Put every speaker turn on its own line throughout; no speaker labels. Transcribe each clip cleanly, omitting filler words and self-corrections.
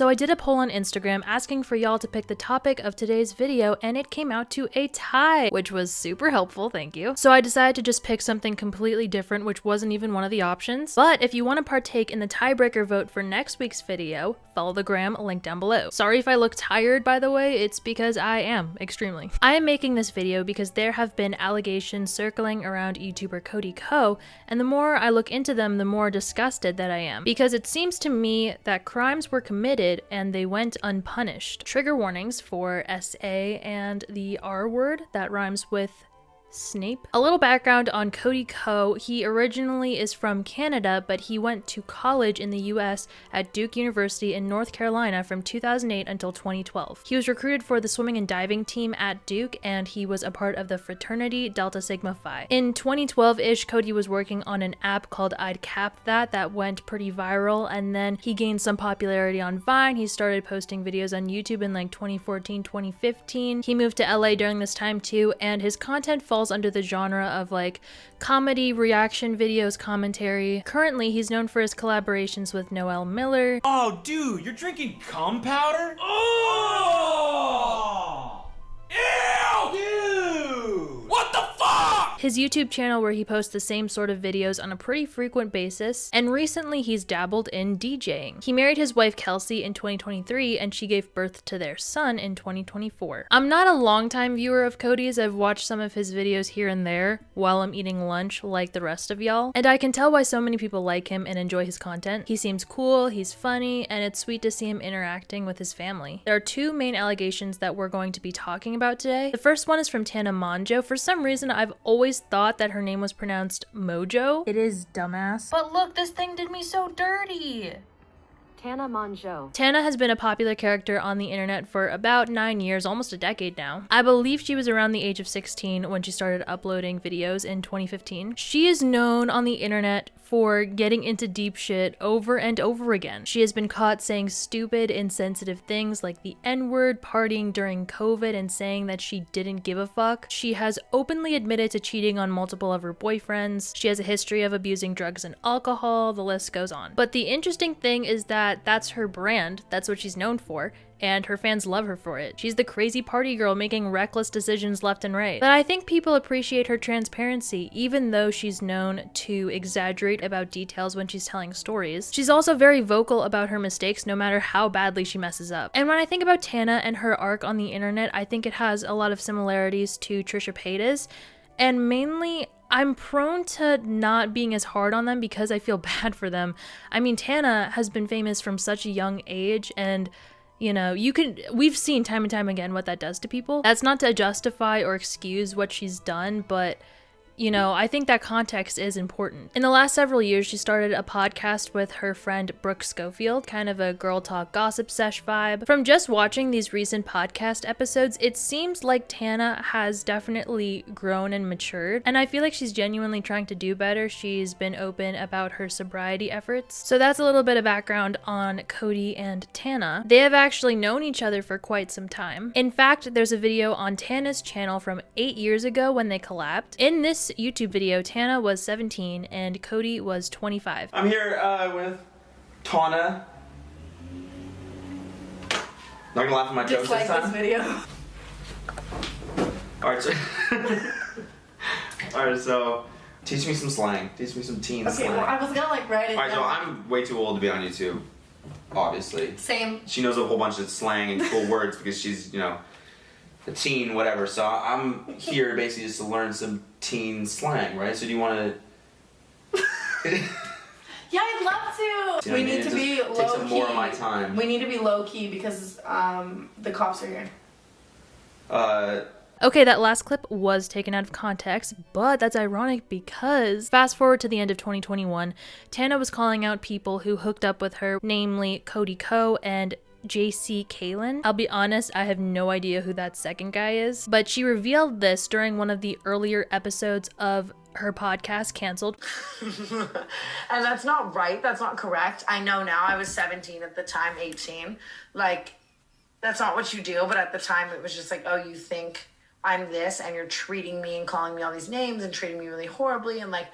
So I did a poll on Instagram asking for y'all to pick the topic of today's video, and it came out to a tie, which was super helpful, thank you. So I decided to just pick something completely different, which wasn't even one of the options. But if you want to partake in the tiebreaker vote for next week's video, follow the gram link down below. Sorry if I look tired, by the way, it's because I am, extremely. I am making this video because there have been allegations circling around YouTuber Cody Co, and the more I look into them, the more disgusted that I am. Because it seems to me that crimes were committed and they went unpunished. Trigger warnings for SA and the R word that rhymes with Snape. A little background on Cody Co. He originally is from Canada, but he went to college in the US at Duke University in North Carolina from 2008 until 2012. He was recruited for the swimming and diving team at Duke, and he was a part of the fraternity Delta Sigma Phi. In 2012-ish, Cody was working on an app called I'd Cap that went pretty viral, and then he gained some popularity on Vine. He started posting videos on YouTube in like 2014, 2015. He moved to LA during this time too, and his content falls under the genre of like comedy, reaction videos, commentary. Currently, he's known for his collaborations with Noel Miller.
Oh, dude, you're drinking cum powder? Oh! Ew! Dude! What the fuck?
His YouTube channel where he posts the same sort of videos on a pretty frequent basis, and recently he's dabbled in DJing. He married his wife Kelsey in 2023, and she gave birth to their son in 2024. I'm not a longtime viewer of Cody's. I've watched some of his videos here and there while I'm eating lunch like the rest of y'all, and I can tell why so many people like him and enjoy his content. He seems cool, he's funny, and it's sweet to see him interacting with his family. There are two main allegations that we're going to be talking about today. The first one is from Tana. For some reason, I've always thought that her name was pronounced Mojo. It is dumbass. But look, this thing did me so dirty.
Tana.
Tana has been a popular character on the internet for about 9 years, almost a decade now. I believe she was around the age of 16 when she started uploading videos in 2015. She is known on the internet for getting into deep shit over and over again. She has been caught saying stupid, insensitive things like the N-word, partying during COVID, and saying that she didn't give a fuck. She has openly admitted to cheating on multiple of her boyfriends. She has a history of abusing drugs and alcohol, the list goes on. But the interesting thing is that that's her brand, that's what she's known for, and her fans love her for it. She's the crazy party girl making reckless decisions left and right. But I think people appreciate her transparency, even though she's known to exaggerate about details when she's telling stories. She's also very vocal about her mistakes, no matter how badly she messes up. And when I think about Tana and her arc on the internet, I think it has a lot of similarities to Trisha Paytas, and mainly I'm prone to not being as hard on them because I feel bad for them. I mean, Tana has been famous from such a young age, and you know, we've seen time and time again what that does to people. That's not to justify or excuse what she's done, but you know, I think that context is important. In the last several years, she started a podcast with her friend Brooke Schofield, kind of a girl talk gossip sesh vibe. From just watching these recent podcast episodes, it seems like Tana has definitely grown and matured, and I feel like she's genuinely trying to do better. She's been open about her sobriety efforts. So that's a little bit of background on Cody and Tana. They have actually known each other for quite some time. In fact, there's a video on Tana's channel from 8 years ago when they collabed. In this YouTube video, Tana was 17 and Cody was 25.
I'm here with Tana. Not gonna laugh at my jokes this time.
This video.
Alright, so teach me some slang. Teach me some teen slang.
Okay, well, I was gonna like write it
Alright, so
down.
I'm way too old to be on YouTube, obviously.
Same.
She knows a whole bunch of slang and cool words because she's, you know, a teen, whatever. So I'm here basically just to learn some teen slang, right? So do you want to?
Yeah, I'd love to. We need to be low key.
Take some more of my time.
We need to be low key because the cops are here.
Okay, that last clip was taken out of context, but that's ironic because fast forward to the end of 2021, Tana was calling out people who hooked up with her, namely Cody Co and JC Kalen. I'll be honest, I have no idea who that second guy is, but she revealed this during one of the earlier episodes of her podcast, Canceled.
And that's not right. That's not correct. I know now. I was 17 at the time, 18. Like, that's not what you do. But at the time, it was just like, oh, you think I'm this and you're treating me and calling me all these names and treating me really horribly and like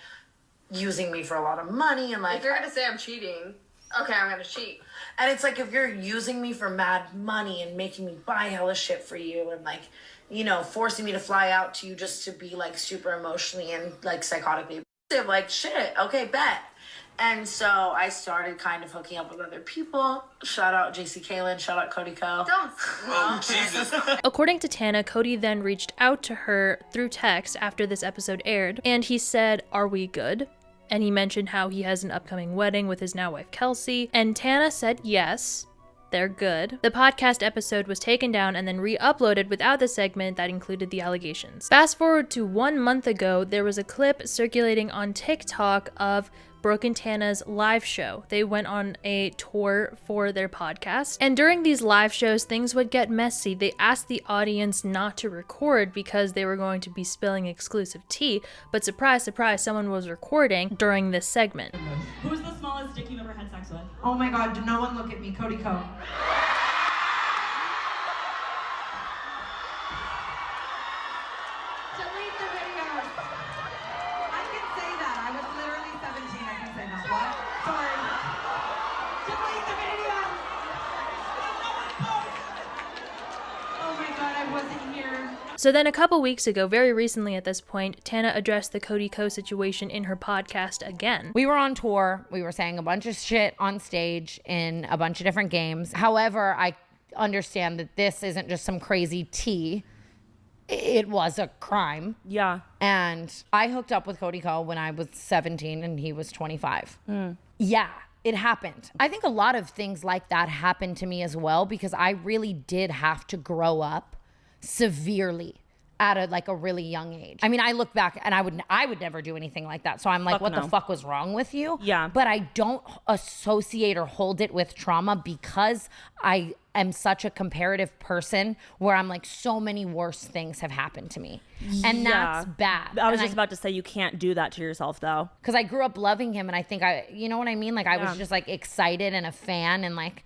using me for a lot of money and like.
If you're gonna say I'm cheating.
okay, I'm gonna cheat. And it's like, if you're using me for mad money and making me buy hella shit for you and like, you know, forcing me to fly out to you just to be like super emotionally and like psychotically abusive, like shit, okay, bet. And so I started kind of hooking up with other people. Shout out JC Kalen, shout out Cody Co.
Don't.
Oh, Jesus.
According to Tana, Cody then reached out to her through text after this episode aired, and he said, "Are we good?" And he mentioned how he has an upcoming wedding with his now wife Kelsey, and Tana said yes, they're good. The podcast episode was taken down and then re-uploaded without the segment that included the allegations. Fast forward to 1 month ago, there was a clip circulating on TikTok of Brooke and Tana's live show. They went on a tour for their podcast, and during these live shows, things would get messy. They asked the audience not to record because they were going to be spilling exclusive tea, but surprise, surprise, someone was recording during this segment.
Who's the smallest dick you've ever had sex with?
Oh my God, do no one look at me, Cody Co. Delete the videos. I can say that. I was literally 17. I can say that. What? Sorry. Delete the videos. Oh my God, I wasn't here.
So then a couple weeks ago, very recently at this point, Tana addressed the Cody Co situation in her podcast again.
We were on tour. We were saying a bunch of shit on stage in a bunch of different games. However, I understand that this isn't just some crazy tea. It was a crime.
Yeah.
And I hooked up with Cody Co when I was 17 and he was 25. Yeah, it happened. I think a lot of things like that happened to me as well because I really did have to grow up severely at a really young age. I mean, I look back and I would never do anything like that. So I'm like, what the fuck was wrong with you?
Yeah.
But I don't associate or hold it with trauma because I am such a comparative person where I'm like, so many worse things have happened to me. And that's bad.
I was just about to say, you can't do that to yourself though.
Because I grew up loving him and I think you know what I mean? Like I was just like excited and a fan and like,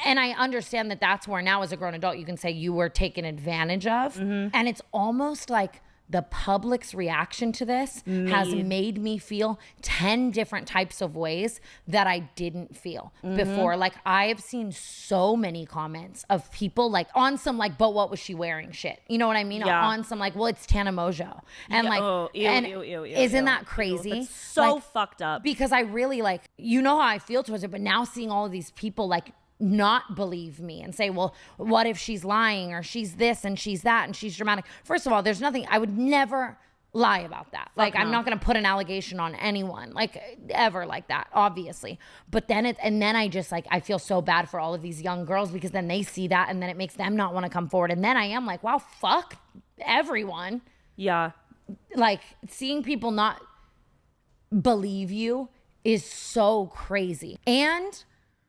and I understand that that's where now as a grown adult, you can say you were taken advantage of. And it's almost like the public's reaction to this has made me feel 10 different types of ways that I didn't feel before. Like I have seen so many comments of people like on some like, but what was she wearing shit? You know what I mean?
Yeah.
On some like, well, it's Tana Mojo. And isn't that crazy?
It's so
like,
fucked up.
Because I really like, you know how I feel towards it, but now seeing all of these people like not believe me and say, well, what if she's lying or she's this and she's that and she's dramatic. First of all, there's nothing, I would never lie about that. Like, I'm not going to put an allegation on anyone, like ever like that, obviously. But then I just like, I feel so bad for all of these young girls because then they see that and then it makes them not want to come forward. And then I am like, wow, fuck everyone.
Yeah.
Like seeing people not believe you is so crazy. And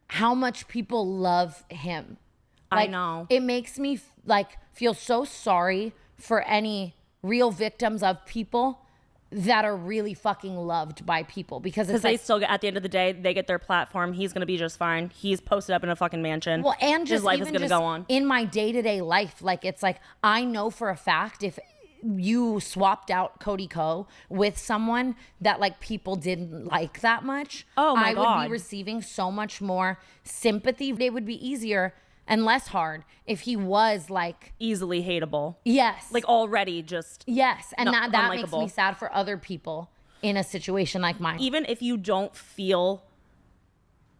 how much people love him. Like,
I know.
It makes me feel so sorry for any real victims of people that are really fucking loved by people because it's
they still get, at the end of the day, they get their platform. He's going to be just fine. He's posted up in a fucking mansion.
Well, and just
his life is
even
going to
just
go on.
in my day-to-day life, like it's like I know for a fact if you swapped out Cody Co with someone that like people didn't like that much,
oh my God,
would be receiving so much more sympathy. It would be easier and less hard if he was like
easily hateable.
Yes.
Like already just
yes. And that makes
unlikable.
me sad for other people in a situation like mine.
Even if you don't feel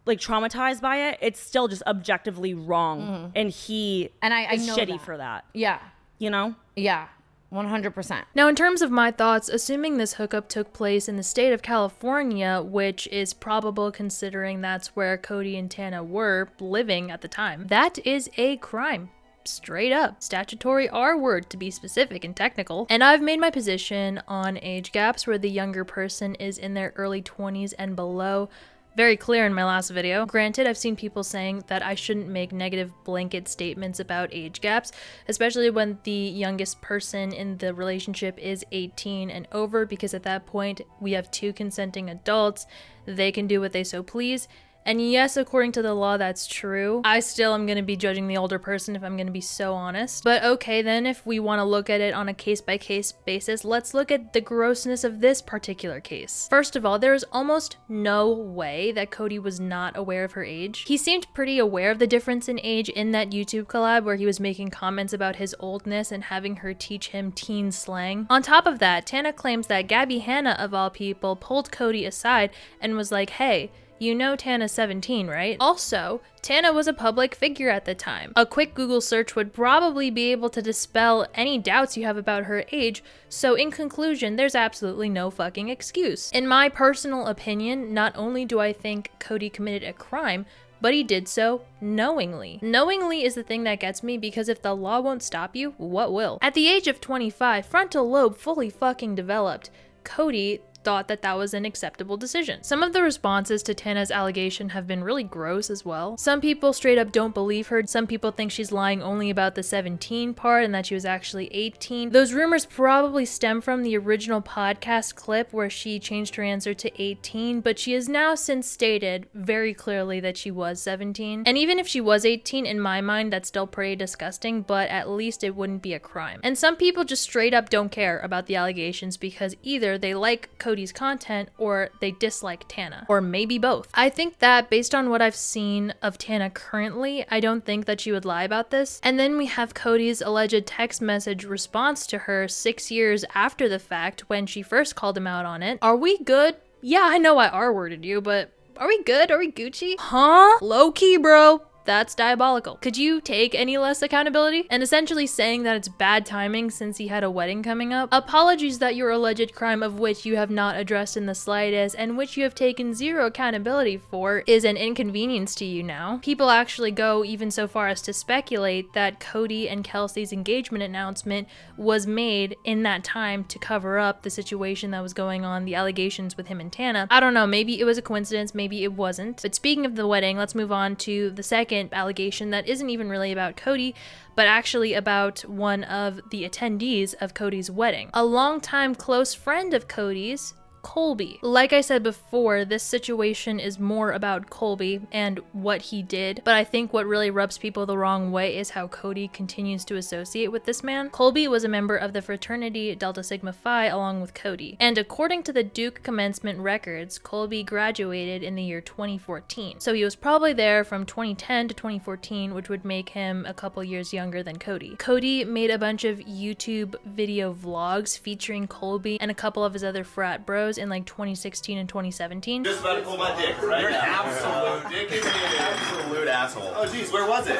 like traumatized by it, it's still just objectively wrong. And he
I
is
know
shitty
that.
for that.
Yeah.
You know?
Yeah. 100%.
Now, in terms of my thoughts, assuming this hookup took place in the state of California, which is probable considering that's where Cody and Tana were living at the time, that is a crime. Straight up. Statutory R word, to be specific and technical. And I've made my position on age gaps where the younger person is in their early 20s and below very clear in my last video. Granted, I've seen people saying that I shouldn't make negative blanket statements about age gaps, especially when the youngest person in the relationship is 18 and over, because at that point we have two consenting adults. They can do what they so please. And yes, according to the law, that's true. I still am going to be judging the older person if I'm going to be so honest. But okay, then if we want to look at it on a case-by-case basis, let's look at the grossness of this particular case. First of all, there is almost no way that Cody was not aware of her age. He seemed pretty aware of the difference in age in that YouTube collab where he was making comments about his oldness and having her teach him teen slang. On top of that, Tana claims that Gabby Hanna, of all people, pulled Cody aside and was like, hey, you know Tana's 17, right? Also, Tana was a public figure at the time. A quick Google search would probably be able to dispel any doubts you have about her age, so in conclusion, there's absolutely no fucking excuse. In my personal opinion, not only do I think Cody committed a crime, but he did so knowingly. Knowingly is the thing that gets me, because if the law won't stop you, what will? At the age of 25, frontal lobe fully fucking developed, Cody thought that that was an acceptable decision. Some of the responses to Tana's allegation have been really gross as well. Some people straight up don't believe her. Some people think she's lying only about the 17 part and that she was actually 18. Those rumors probably stem from the original podcast clip where she changed her answer to 18, but she has now since stated very clearly that she was 17. And even if she was 18, in my mind, that's still pretty disgusting, but at least it wouldn't be a crime. And some people just straight up don't care about the allegations because either they like Cody's content or they dislike Tana, or maybe both. I think that based on what I've seen of Tana currently, I don't think that she would lie about this. And then we have Cody's alleged text message response to her 6 years after the fact when she first called him out on it. Are we good? Yeah, I know I R-worded you, but are we good? Are we Gucci? Huh? Low key, bro. That's diabolical. Could you take any less accountability? And essentially saying that it's bad timing since he had a wedding coming up. Apologies that your alleged crime, of which you have not addressed in the slightest and which you have taken zero accountability for, is an inconvenience to you now. People actually go even so far as to speculate that Cody and Kelsey's engagement announcement was made in that time to cover up the situation that was going on, the allegations with him and Tana. I don't know, maybe it was a coincidence, maybe it wasn't. But speaking of the wedding, let's move on to the second allegation that isn't even really about Cody, but actually about one of the attendees of Cody's wedding. A longtime close friend of Cody's, Colby. Like I said before, this situation is more about Colby and what he did, but I think what really rubs people the wrong way is how Cody continues to associate with this man. Colby was a member of the fraternity Delta Sigma Phi along with Cody, and according to the Duke commencement records, Colby graduated in the year 2014. So he was probably there from 2010 to 2014, which would make him a couple years younger than Cody. Cody made a bunch of YouTube video vlogs featuring Colby and a couple of his other frat bros in like 2016 and 2017.
Just about to pull my dick right
You're
now.
an absolute
Dick is
absolute asshole.
Oh geez, where was it?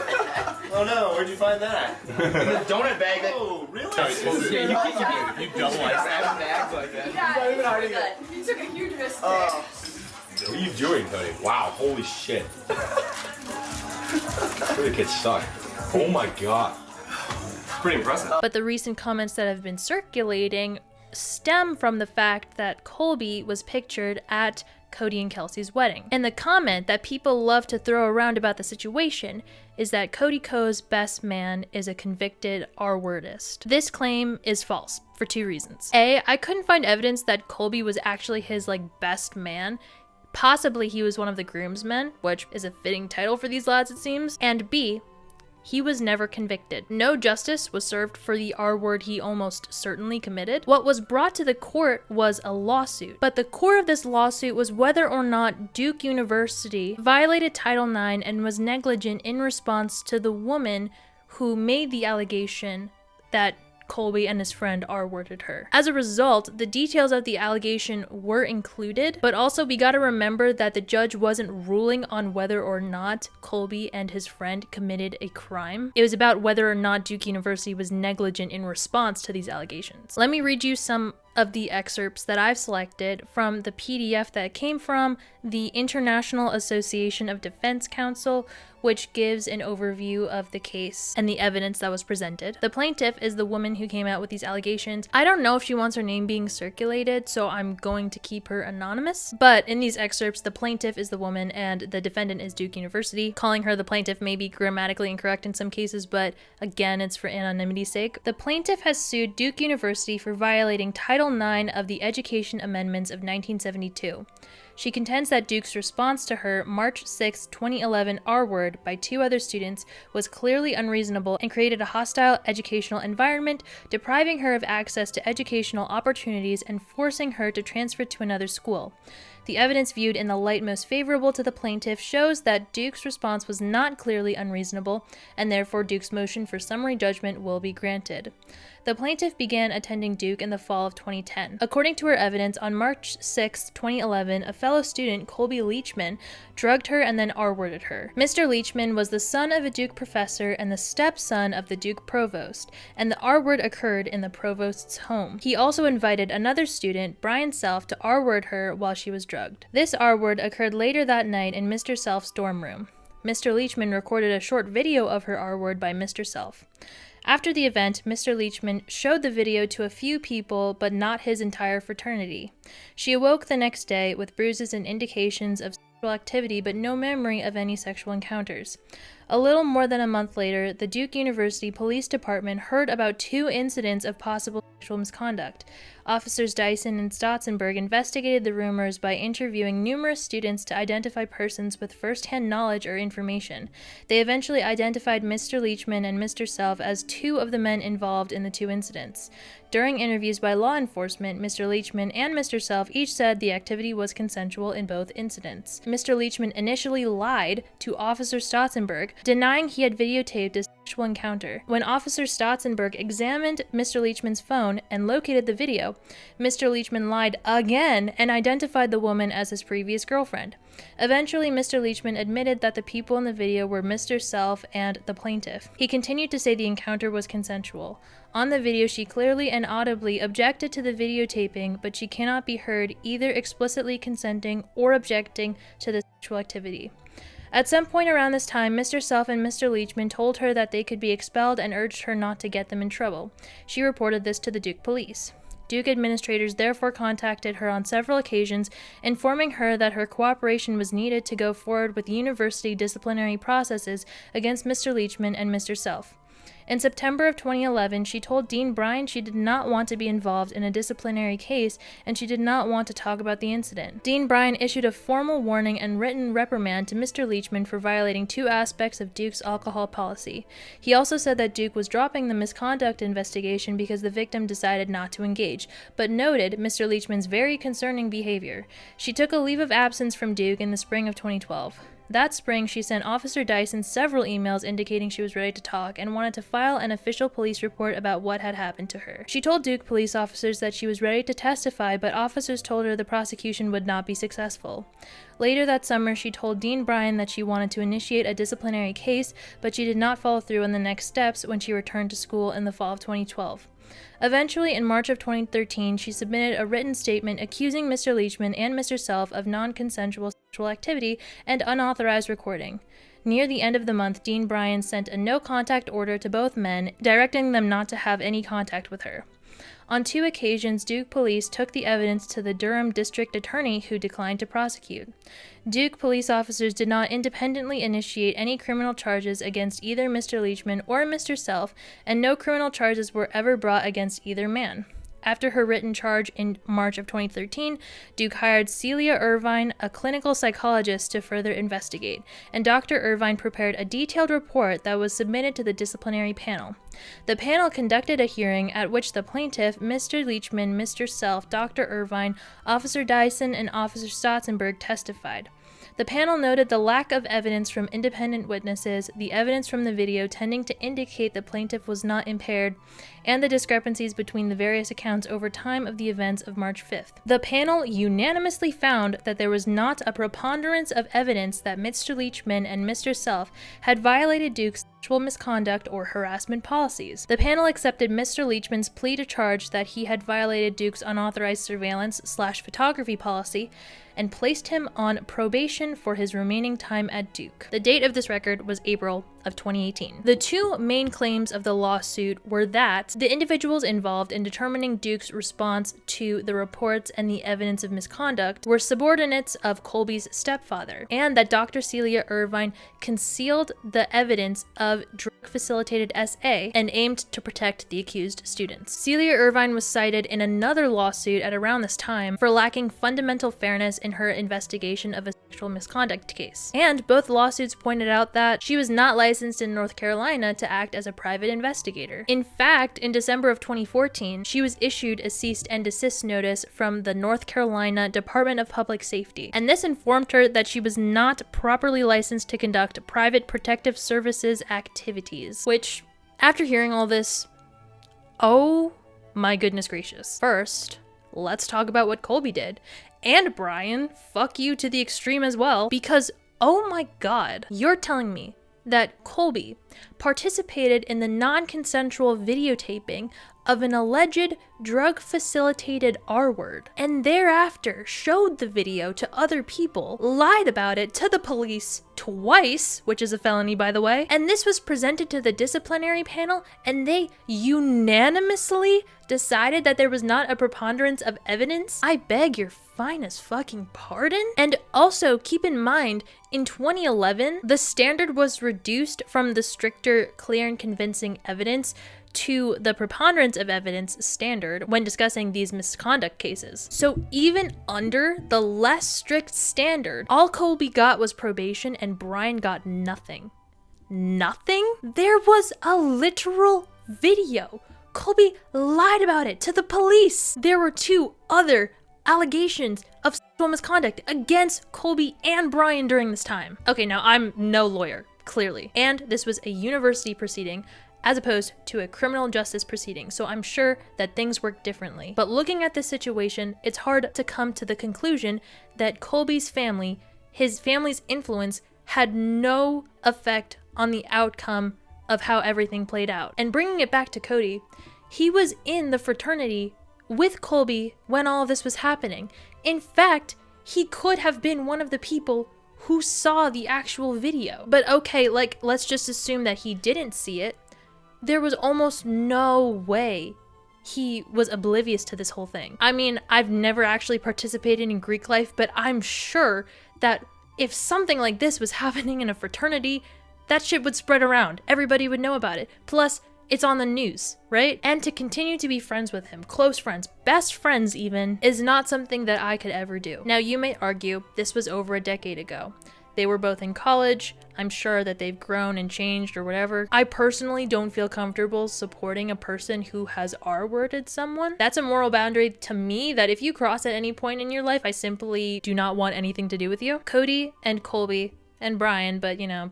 Oh no, where'd you find that?
In the donut bag that.
Oh really?
You double bags like that.
Yeah, you not even good. You took a huge risk there.
What are you doing, Cody? Wow, holy shit. The kid suck. Oh my god.
Pretty impressive.
But the recent comments that have been circulating stem from the fact that Colby was pictured at Cody and Kelsey's wedding. And the comment that people love to throw around about the situation is that Cody Ko's best man is a convicted R-wordist. This claim is false for two reasons. A, I couldn't find evidence that Colby was actually his best man. Possibly he was one of the groomsmen, which is a fitting title for these lads it seems. And B, he was never convicted. No justice was served for the R-word he almost certainly committed. What was brought to the court was a lawsuit, but the core of this lawsuit was whether or not Duke University violated Title IX and was negligent in response to the woman who made the allegation that Colby and his friend R-worded her. As a result, the details of the allegation were included, but also we gotta remember that the judge wasn't ruling on whether or not Colby and his friend committed a crime. It was about whether or not Duke University was negligent in response to these allegations. Let me read you some of the excerpts that I've selected from the PDF that came from the International Association of Defense Counsel, which gives an overview of the case and the evidence that was presented. The plaintiff is the woman who came out with these allegations. I don't know if she wants her name being circulated, so I'm going to keep her anonymous. But in these excerpts, the plaintiff is the woman and the defendant is Duke University. Calling her the plaintiff may be grammatically incorrect in some cases, but again, it's for anonymity's sake. The plaintiff has sued Duke University for violating Title IX of the Education Amendments of 1972. She contends that Duke's response to her March 6, 2011 R-word by 2 other students was clearly unreasonable and created a hostile educational environment, depriving her of access to educational opportunities and forcing her to transfer to another school. The evidence viewed in the light most favorable to the plaintiff shows that Duke's response was not clearly unreasonable, and therefore Duke's motion for summary judgment will be granted. The plaintiff began attending Duke in the fall of 2010. According to her evidence, on March 6, 2011, a fellow student, Colby Leachman, drugged her and then R-worded her. Mr. Leachman was the son of a Duke professor and the stepson of the Duke provost, and the R-word occurred in the provost's home. He also invited another student, Brian Self, to R-word her while she was drugged. This R-word occurred later that night in Mr. Self's dorm room. Mr. Leachman recorded a short video of her R-word by Mr. Self. After the event, Mr. Leachman showed the video to a few people, but not his entire fraternity. She awoke the next day with bruises and indications of sexual activity, but no memory of any sexual encounters. A little more than a month later, the Duke University Police Department heard about 2 incidents of possible sexual misconduct. Officers Dyson and Stotzenberg investigated the rumors by interviewing numerous students to identify persons with first-hand knowledge or information. They eventually identified Mr. Leachman and Mr. Self as 2 of the men involved in the 2 incidents. During interviews by law enforcement, Mr. Leachman and Mr. Self each said the activity was consensual in both incidents. Mr. Leachman initially lied to Officer Stotzenberg, denying he had videotaped a sexual encounter. When Officer Stotzenberg examined Mr. Leachman's phone and located the video, Mr. Leachman lied again and identified the woman as his previous girlfriend. Eventually, Mr. Leachman admitted that the people in the video were Mr. Self and the plaintiff. He continued to say the encounter was consensual. On the video, she clearly and audibly objected to the videotaping, but she cannot be heard either explicitly consenting or objecting to the sexual activity. At some point around this time, Mr. Self and Mr. Leachman told her that they could be expelled and urged her not to get them in trouble. She reported this to the Duke police. Duke administrators therefore contacted her on several occasions, informing her that her cooperation was needed to go forward with university disciplinary processes against Mr. Leachman and Mr. Self. In September of 2011, she told Dean Bryan she did not want to be involved in a disciplinary case and she did not want to talk about the incident. Dean Bryan issued a formal warning and written reprimand to Mr. Leachman for violating 2 aspects of Duke's alcohol policy. He also said that Duke was dropping the misconduct investigation because the victim decided not to engage, but noted Mr. Leachman's very concerning behavior. She took a leave of absence from Duke in the spring of 2012. That spring, she sent Officer Dyson several emails indicating she was ready to talk and wanted to file an official police report about what had happened to her. She told Duke police officers that she was ready to testify, but officers told her the prosecution would not be successful. Later that summer, she told Dean Bryan that she wanted to initiate a disciplinary case, but she did not follow through on the next steps when she returned to school in the fall of 2012. Eventually, in March of 2013, she submitted a written statement accusing Mr. Leachman and Mr. Self of non-consensual sexual activity and unauthorized recording. Near the end of the month, Dean Bryan sent a no-contact order to both men, directing them not to have any contact with her. On 2 occasions, Duke police took the evidence to the Durham district attorney, who declined to prosecute. Duke police officers did not independently initiate any criminal charges against either Mr. Leachman or Mr. Self, and no criminal charges were ever brought against either man. After her written charge in March of 2013, Duke hired Celia Irvine, a clinical psychologist, to further investigate, and Dr. Irvine prepared a detailed report that was submitted to the disciplinary panel. The panel conducted a hearing at which the plaintiff, Mr. Leachman, Mr. Self, Dr. Irvine, Officer Dyson, and Officer Stotzenberg testified. The panel noted the lack of evidence from independent witnesses, the evidence from the video tending to indicate the plaintiff was not impaired, and the discrepancies between the various accounts over time of the events of March 5th. The panel unanimously found that there was not a preponderance of evidence that Mr. Leachman and Mr. Self had violated Duke's sexual misconduct or harassment policies. The panel accepted Mr. Leachman's plea to charge that he had violated Duke's unauthorized surveillance/photography policy and placed him on probation for his remaining time at Duke. The date of this record was April of 2018. The 2 main claims of the lawsuit were that the individuals involved in determining Duke's response to the reports and the evidence of misconduct were subordinates of Colby's stepfather, and that Dr. Celia Irvine concealed the evidence of drug-facilitated SA and aimed to protect the accused students. Celia Irvine was cited in another lawsuit at around this time for lacking fundamental fairness in her investigation of a sexual misconduct case. And both lawsuits pointed out that she was not licensed in North Carolina to act as a private investigator. In fact, in December of 2014, she was issued a cease and desist notice from the North Carolina Department of Public Safety, and this informed her that she was not properly licensed to conduct private protective services activities. Which, after hearing all this, oh my goodness gracious. First, let's talk about what Colby did. And Brian, fuck you to the extreme as well, because oh my god, you're telling me that Colby participated in the non-consensual videotaping of an alleged drug-facilitated R-word, and thereafter showed the video to other people, lied about it to the police twice, which is a felony by the way, and this was presented to the disciplinary panel, and they unanimously decided that there was not a preponderance of evidence? I beg your finest fucking pardon? And also keep in mind, in 2011, the standard was reduced from the stricter clear and convincing evidence to the preponderance of evidence standard when discussing these misconduct cases. So even under the less strict standard, all Colby got was probation and Brian got nothing. Nothing? There was a literal video. Colby lied about it to the police. There were 2 other allegations of sexual misconduct against Colby and Brian during this time. Okay, now I'm no lawyer, clearly. And this was a university proceeding as opposed to a criminal justice proceeding, so I'm sure that things work differently. But looking at this situation, it's hard to come to the conclusion that Colby's family, his family's influence, had no effect on the outcome of how everything played out. And bringing it back to Cody, he was in the fraternity with Colby when all of this was happening. In fact, he could have been one of the people who saw the actual video. But okay, like, let's just assume that he didn't see it. There was almost no way he was oblivious to this whole thing. I mean, I've never actually participated in Greek life, but I'm sure that if something like this was happening in a fraternity, that shit would spread around. Everybody would know about it. Plus, it's on the news, right? And to continue to be friends with him, close friends, best friends even, is not something that I could ever do. Now, you may argue this was over a decade ago. They were both in college. I'm sure that they've grown and changed or whatever. I personally don't feel comfortable supporting a person who has R-worded someone. That's a moral boundary to me that if you cross at any point in your life, I simply do not want anything to do with you. Cody and Colby and Brian, but you know,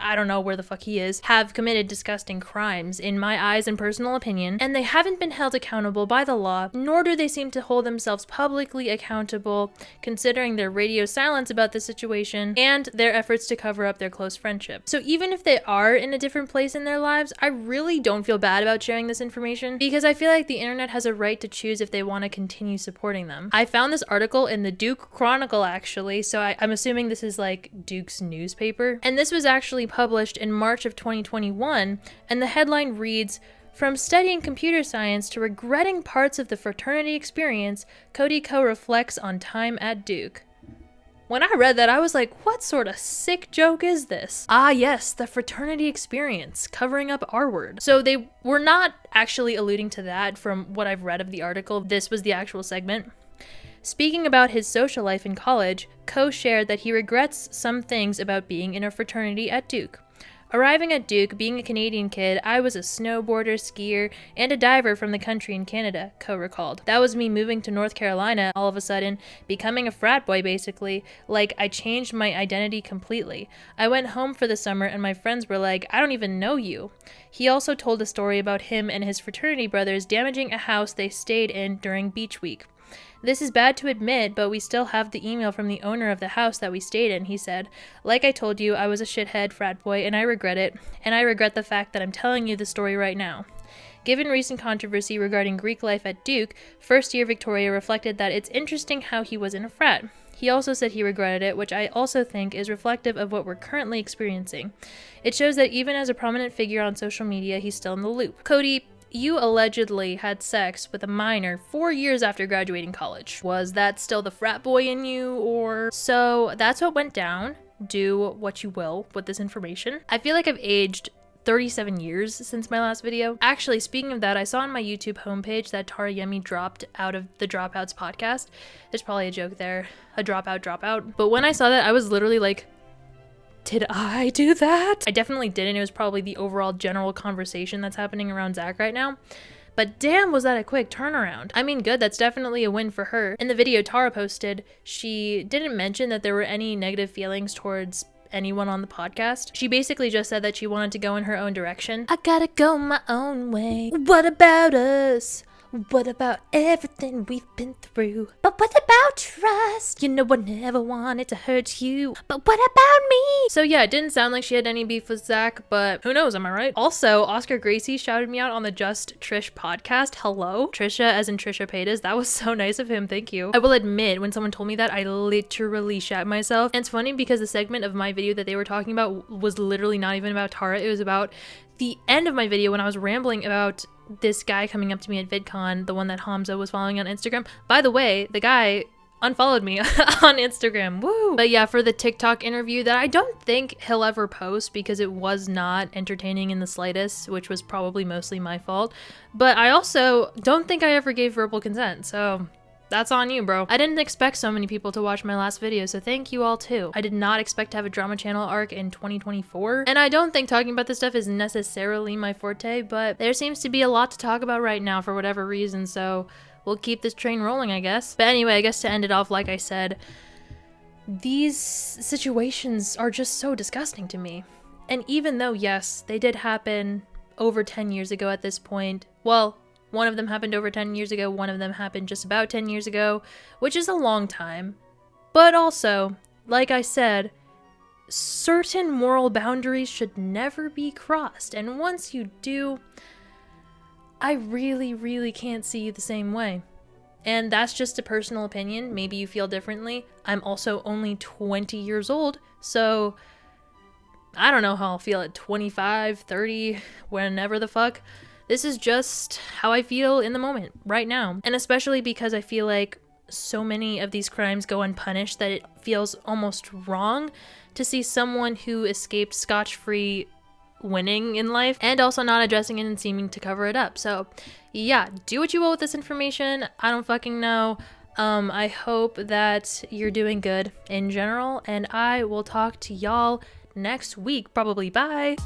I don't know where the fuck he is, have committed disgusting crimes in my eyes and personal opinion, and they haven't been held accountable by the law, nor do they seem to hold themselves publicly accountable, considering their radio silence about the situation and their efforts to cover up their close friendship. So even if they are in a different place in their lives, I really don't feel bad about sharing this information, because I feel like the internet has a right to choose if they want to continue supporting them. I found this article in the Duke Chronicle actually, so I'm assuming this is like Duke's newspaper, and this was actually published in March of 2021, and the headline reads, "From studying computer science to regretting parts of the fraternity experience, Cody Co reflects on time at Duke." When I read that, I was like, what sort of sick joke is this? Ah yes, the fraternity experience, covering up R-word. So they were not actually alluding to that from what I've read of the article. This was the actual segment. Speaking about his social life in college, Co shared that he regrets some things about being in a fraternity at Duke. Arriving at Duke, being a Canadian kid, I was a snowboarder, skier, and a diver from the country in Canada, Co recalled. That was me moving to North Carolina all of a sudden, becoming a frat boy basically. Like, I changed my identity completely. I went home for the summer and my friends were like, I don't even know you. He also told a story about him and his fraternity brothers damaging a house they stayed in during beach week. This is bad to admit, but we still have the email from the owner of the house that we stayed in, he said. Like I told you, I was a shithead frat boy, and I regret it, and I regret the fact that I'm telling you the story right now. Given recent controversy regarding Greek life at Duke, first-year Victoria reflected that it's interesting how he was in a frat. He also said he regretted it, which I also think is reflective of what we're currently experiencing. It shows that even as a prominent figure on social media, he's still in the loop. Cody, you allegedly had sex with a minor 4 years after graduating college. Was that still the frat boy in you, or? So that's what went down. Do what you will with this information. I feel like I've aged 37 years since my last video. Actually, speaking of that, I saw on my YouTube homepage that Tara Yemi dropped out of the Dropouts podcast. There's probably a joke there, a dropout. But when I saw that, I was literally like, did I do that? I definitely didn't. It was probably the overall general conversation that's happening around Zach right now. But damn, was that a quick turnaround. I mean, good, that's definitely a win for her. In the video Tara posted, she didn't mention that there were any negative feelings towards anyone on the podcast. She basically just said that she wanted to go in her own direction. I gotta go my own way. What about us? What about everything we've been through? But what about trust? You know I never wanted to hurt you. But what about me? So yeah, it didn't sound like she had any beef with Zach, but who knows, am I right? Also, Oscar Gracie shouted me out on the Just Trish podcast. Hello? Trisha, as in Trisha Paytas. That was so nice of him, thank you. I will admit, when someone told me that, I literally shat myself. And it's funny because the segment of my video that they were talking about was literally not even about Tara. It was about the end of my video when I was rambling about this guy coming up to me at VidCon, the one that Hamza was following on Instagram. By the way, the guy unfollowed me on Instagram. Woo! But yeah, for the TikTok interview that I don't think he'll ever post because it was not entertaining in the slightest, which was probably mostly my fault. But I also don't think I ever gave verbal consent, so that's on you, bro. I didn't expect so many people to watch my last video, so thank you all too. I did not expect to have a drama channel arc in 2024, and I don't think talking about this stuff is necessarily my forte, but there seems to be a lot to talk about right now for whatever reason, so we'll keep this train rolling, I guess. But anyway, I guess to end it off, like I said, these situations are just so disgusting to me. And even though, yes, they did happen over 10 years ago at this point, well, one of them happened over 10 years ago, one of them happened just about 10 years ago, which is a long time. But also, like I said, certain moral boundaries should never be crossed. And once you do, I really can't see you the same way. And that's just a personal opinion. Maybe you feel differently. I'm also only 20 years old, so I don't know how I'll feel at 25, 30, whenever the fuck. This is just how I feel in the moment, right now. And especially because I feel like so many of these crimes go unpunished that it feels almost wrong to see someone who escaped scotch-free winning in life and also not addressing it and seeming to cover it up. So yeah, do what you will with this information. I don't fucking know. I hope that you're doing good in general, and I will talk to y'all next week, probably. Bye.